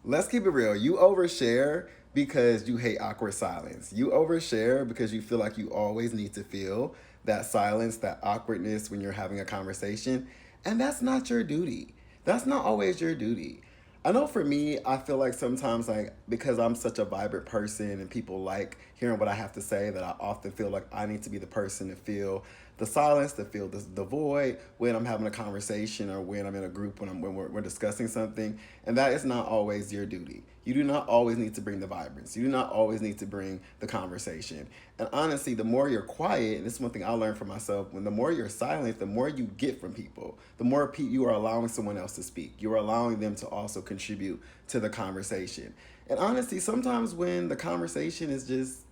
Let's keep it real. You overshare because you hate awkward silence. You overshare because you feel like you always need to feel that silence, that awkwardness when you're having a conversation. And that's not your duty. That's not always your duty. I know for me, I feel like sometimes, like, because I'm such a vibrant person and people like hearing what I have to say, that I often feel like I need to be the person to feel the silence, to feel the void when I'm having a conversation or when I'm in a group, when we're discussing something. And that is not always your duty. You do not always need to bring the vibrance. You do not always need to bring the conversation. And honestly, the more you're quiet, and this is one thing I learned for myself, when the more you're silent, the more you get from people. The more you are allowing someone else to speak. You are allowing them to also contribute to the conversation. And honestly, sometimes when the conversation is just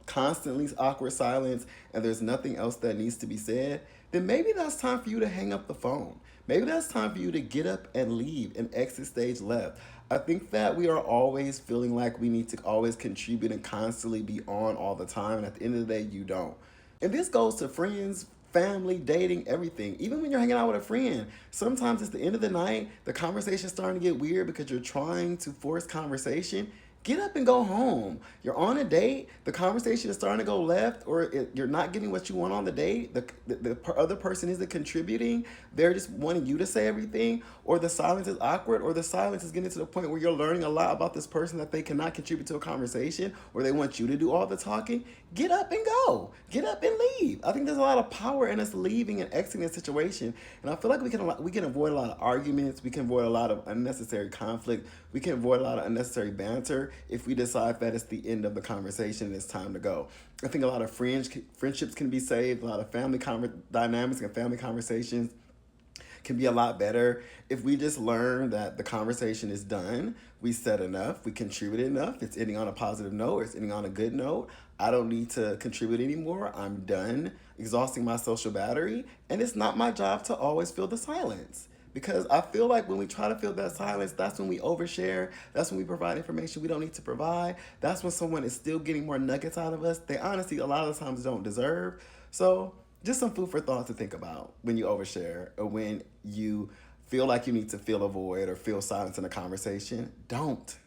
constantly awkward silence and there's nothing else that needs to be said, then maybe that's time for you to hang up the phone. Maybe that's time for you to get up and leave and exit stage left. I think that we are always feeling like we need to always contribute and constantly be on all the time. And at the end of the day, you don't. And this goes to friends, family, dating, everything. Even when you're hanging out with a friend, sometimes it's the end of the night, the conversation's starting to get weird because you're trying to force conversation. Get up and go home. You're on a date, the conversation is starting to go left, or you're not getting what you want on the date. The other person isn't contributing. They're just wanting you to say everything, or the silence is awkward, or the silence is getting to the point where you're learning a lot about this person that they cannot contribute to a conversation, or they want you to do all the talking. Get up and go. Get up and leave. I think there's a lot of power in us leaving and exiting a situation, and I feel like we can avoid a lot of arguments. We can avoid a lot of unnecessary conflict. We can avoid a lot of unnecessary banter if we decide that it's the end of the conversation and it's time to go. I think a lot of friendships can be saved. A lot of family dynamics and family conversations can be a lot better if we just learn that the conversation is done. We said enough. We contributed enough. It's ending on a positive note, or it's ending on a good note. I don't need to contribute anymore. I'm done exhausting my social battery. And it's not my job to always fill the silence. Because I feel like when we try to fill that silence, that's when we overshare. That's when we provide information we don't need to provide. That's when someone is still getting more nuggets out of us they honestly a lot of the times don't deserve. So just some food for thought to think about when you overshare, or when you feel like you need to fill a void or feel silence in a conversation. Don't.